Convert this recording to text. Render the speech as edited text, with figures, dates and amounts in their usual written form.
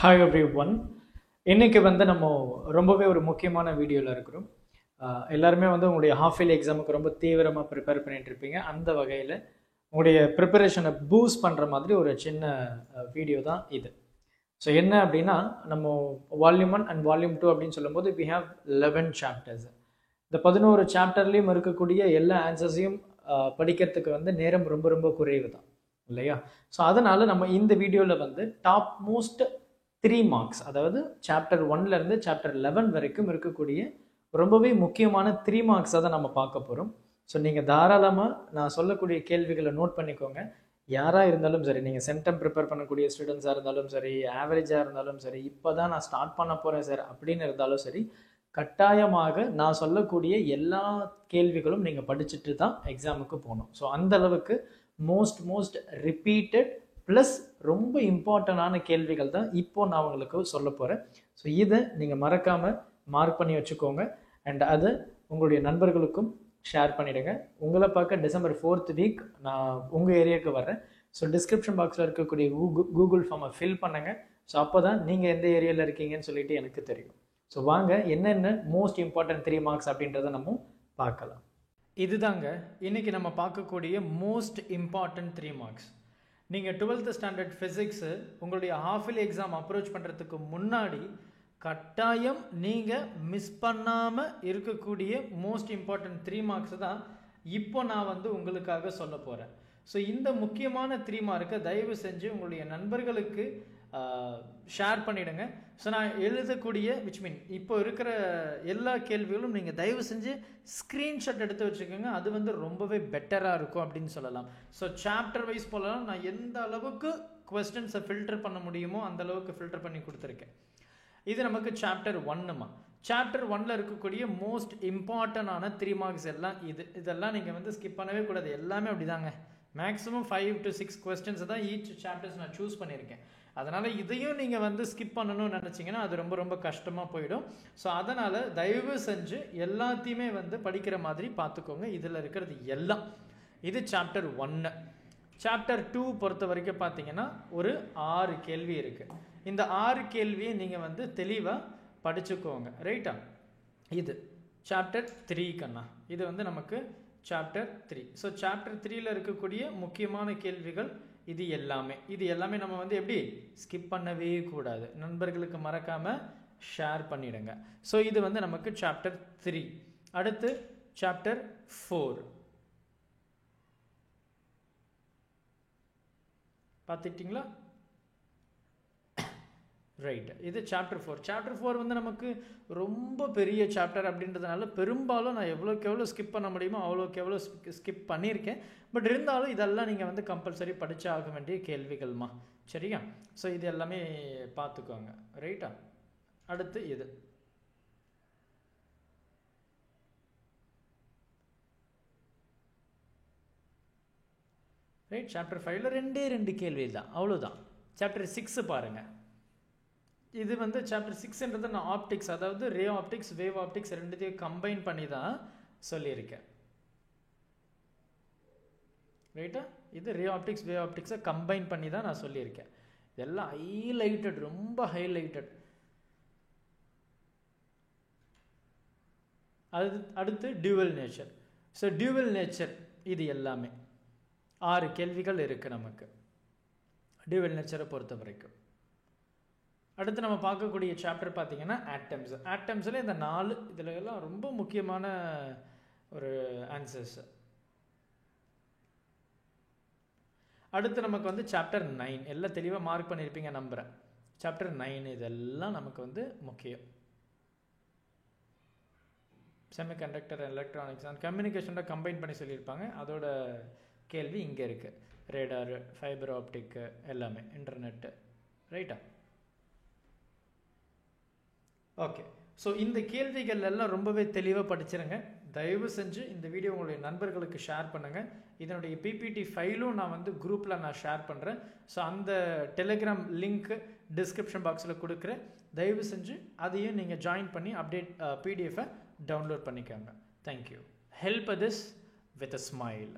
Hi every one. இன்றைக்கி நம்ம ரொம்பவே ஒரு முக்கியமான வீடியோவில் இருக்கிறோம். எல்லாருமே உங்களுடைய ஹாஃப் இயர்லி எக்ஸாமுக்கு ரொம்ப தீவிரமாக ப்ரிப்பேர் பண்ணிகிட்டு இருப்பீங்க. அந்த வகையில் உங்களுடைய ப்ரிப்பரேஷனை பூஸ்ட் பண்ணுற மாதிரி ஒரு சின்ன வீடியோ தான் இது. ஸோ என்ன அப்படின்னா, நம்ம வால்யூம் 1 அண்ட் வால்யூம் 2 அப்படின்னு சொல்லும்போது வி ஹாவ் 11 சாப்டர்ஸ். இந்த 11 சாப்டர்லேயும் இருக்கக்கூடிய எல்லா ஆன்சர்ஸையும் படிக்கிறதுக்கு நேரம் ரொம்ப ரொம்ப குறைவு தான் இல்லையா? ஸோ அதனால் நம்ம இந்த வீடியோவில் டாப் மோஸ்ட் 3 மார்க்ஸ், அதாவது சாப்டர் 1லேருந்து சாப்டர் 11 வரைக்கும் இருக்கக்கூடிய ரொம்பவே முக்கியமான 3 மார்க்ஸை தான் நம்ம பார்க்க போகிறோம். ஸோ நீங்கள் தாராளமாக நான் சொல்லக்கூடிய கேள்விகளை நோட் பண்ணிக்கோங்க. யாராக இருந்தாலும் சரி, நீங்கள் சென்டம் ப்ரிப்பேர் பண்ணக்கூடிய ஸ்டூடெண்ட்ஸாக இருந்தாலும் சரி, ஆவரேஜாக இருந்தாலும் சரி, இப்போ தான் நான் ஸ்டார்ட் பண்ண போகிறேன் சார் அப்படின்னு இருந்தாலும் சரி, கட்டாயமாக நான் சொல்லக்கூடிய எல்லா கேள்விகளும் நீங்கள் படிச்சுட்டு தான் எக்ஸாமுக்கு போகணும். ஸோ அந்த அளவுக்கு மோஸ்ட் ரிப்பீட்டட் ப்ளஸ் ரொம்ப இம்பார்ட்டண்டான கேள்விகள் தான் இப்போ நான் உங்களுக்கு சொல்ல போகிறேன். ஸோ இதை நீங்கள் மறக்காமல் மார்க் பண்ணி வச்சுக்கோங்க. அண்ட் அதை உங்களுடைய நண்பர்களுக்கும் ஷேர் பண்ணிவிடுங்க. உங்களை பார்க்க December 4th வீக் நான் உங்கள் ஏரியாவுக்கு வர்றேன். ஸோ டிஸ்கிரிப்ஷன் பாக்ஸில் இருக்கக்கூடிய கூகுள் ஃபார்மை ஃபில் பண்ணுங்கள். ஸோ அப்போ தான் நீங்கள் எந்த ஏரியாவில் இருக்கீங்கன்னு சொல்லிட்டு எனக்கு தெரியும். ஸோ வாங்க, என்னென்ன மோஸ்ட் இம்பார்ட்டன்ட் 3 மார்க்ஸ் அப்படின்றத நம்ம பார்க்கலாம். இதுதாங்க இன்றைக்கி நம்ம பார்க்கக்கூடிய மோஸ்ட் இம்பார்ட்டன்ட் 3 மார்க்ஸ். நீங்கள் 12th ஸ்டாண்டர்ட் ஃபிசிக்ஸு உங்களுடைய ஹாஃப் இயர்லி எக்ஸாம் அப்ரோச் பண்ணுறதுக்கு முன்னாடி கட்டாயம் நீங்கள் மிஸ் பண்ணாமல் இருக்கக்கூடிய மோஸ்ட் இம்பார்ட்டன்ட் 3 மார்க்ஸ் தான் இப்போ நான் உங்களுக்காக சொல்ல போகிறேன். ஸோ இந்த முக்கியமான 3 மார்க்கை தயவு செஞ்சு உங்களுடைய நண்பர்களுக்கு ஷேர் பண்ணிவிடுங்க. ஸோ நான் எழுதக்கூடிய இப்போ இருக்கிற எல்லா கேள்விகளும் நீங்கள் தயவு செஞ்சு ஸ்க்ரீன்ஷாட் எடுத்து வச்சுக்கோங்க. அது ரொம்பவே பெட்டராக இருக்கும் அப்படின்னு சொல்லலாம். ஸோ சாப்டர் வைஸ் போலலாம் நான் எந்த அளவுக்கு கொஸ்டின்ஸை ஃபில்டர் பண்ண முடியுமோ அந்த அளவுக்கு ஃபில்டர் பண்ணி கொடுத்துருக்கேன். இது நமக்கு சாப்டர் 1மா. சாப்டர் 1ல் இருக்கக்கூடிய மோஸ்ட் இம்பார்ட்டண்டான 3 மார்க்ஸ் எல்லாம் இதெல்லாம் நீங்கள் ஸ்கிப் பண்ணவே கூடாது. எல்லாமே அப்படி தாங்க. மேக்ஸிமம் 5 to 6 கொஸ்டின்ஸ் தான் ஈச் சாப்டர்ஸ் நான் சூஸ் பண்ணியிருக்கேன். அதனால் இதையும் நீங்கள் ஸ்கிப் பண்ணணும்னு நினச்சிங்கன்னா அது ரொம்ப ரொம்ப கஷ்டமாக போயிடும். ஸோ அதனால் தயவு செஞ்சு எல்லாத்தையுமே படிக்கிற மாதிரி பார்த்துக்கோங்க. இதில் இருக்கிறது எல்லாம் இது சாப்டர் 1. சாப்டர் 2 பொறுத்த வரைக்கும் பார்த்தீங்கன்னா ஒரு 6 கேள்வி இருக்குது. இந்த 6 கேள்வியை நீங்கள் தெளிவாக படிச்சுக்கோங்க. ரைட்டா? இது சாப்டர் 3 கண்ணா. இது நமக்கு சாப்டர் 3. ஸோ சாப்டர் 3ல் இருக்கக்கூடிய முக்கியமான கேள்விகள் இது எல்லாமே நம்ம எப்படி ஸ்கிப் பண்ணவே கூடாது. நண்பர்களுக்கு மறக்காமல் ஷேர் பண்ணிடுங்க. ஸோ இது நமக்கு சாப்டர் 3. அடுத்து சாப்டர் 4 பார்த்துட்டிங்களா? ரைட். இது சாப்டர் 4. சாப்டர் 4 நமக்கு ரொம்ப பெரிய சாப்டர் அப்படின்றதுனால பெரும்பாலும் நான் எவ்வளோக்கு எவ்வளோ ஸ்கிப் பண்ண முடியுமோ அவ்வளோக்கு எவ்வளோ ஸ்கிப் பண்ணியிருக்கேன். பட் இருந்தாலும் இதெல்லாம் நீங்கள் கம்பல்சரி படித்து ஆக வேண்டிய கேள்விகள்மா. சரியா? ஸோ இது எல்லாமே பார்த்துக்கோங்க. ரைட்டா? அடுத்து இது ரைட். சாப்டர் 5ல் 2 கேள்வி தான், அவ்வளோதான். சாப்டர் 6 பாருங்கள். இது சாப்டர் 6ன்றது நான் ஆப்டிக்ஸ், அதாவது ரே ஆப்டிக்ஸ், வேவ் ஆப்டிக்ஸ் ரெண்டுத்தையும் கம்பைன் பண்ணி தான் சொல்லியிருக்கேன். ரைட்டா? இது ரே ஆப்டிக்ஸ், வேவ் ஆப்டிக்ஸை கம்பைன் பண்ணி தான் நான் சொல்லியிருக்கேன். இதெல்லாம் ஹைலைட்டட், ரொம்ப ஹைலைட்டட். அடுத்து dual nature. So dual nature இது எல்லாமே 6 கேள்விகள் இருக்குது நமக்கு டியூவல் நேச்சரை பொறுத்த வரைக்கும். அடுத்து நம்ம பார்க்கக்கூடிய சாப்டர் பார்த்தீங்கன்னா ஆட்டம்ஸ். ஆட்டம்ஸில் இந்த 4 இதில் எல்லாம் ரொம்ப முக்கியமான ஒரு ஆன்சர்ஸ். அடுத்து நமக்கு சாப்டர் 9 எல்லாம் தெளிவாக மார்க் பண்ணியிருப்பீங்க நம்புகிறேன். சாப்டர் 9 இதெல்லாம் நமக்கு முக்கியம். செமிகண்டக்டர், எலக்ட்ரானிக்ஸ் அண்ட் கம்யூனிகேஷனோட கம்பைன் பண்ணி சொல்லியிருப்பாங்க. அதோட கேள்வி இங்கே இருக்குது. ரேடார், ஃபைபர் ஆப்டிக்கு எல்லாமே, இன்டர்நெட்டு. ரைட்டா? ஓகே. ஸோ இந்த கேள்விகள் எல்லாம் ரொம்பவே தெளிவாக படிச்சிருங்க. தயவு செஞ்சு இந்த வீடியோ உங்களுடைய நண்பர்களுக்கு ஷேர் பண்ணுங்கள். இதனுடைய பிபிடி ஃபைலும் நான் குரூப்பில் நான் ஷேர் பண்ணுறேன். ஸோ அந்த டெலிகிராம் லிங்க் டிஸ்கிரிப்ஷன் பாக்ஸில் கொடுக்குறேன். தயவு செஞ்சு அதையும் நீங்கள் ஜாயின் பண்ணி அப்டேட் பிடிஎஃபை டவுன்லோட் பண்ணிக்கோங்க. Thank you. Help this with a smile.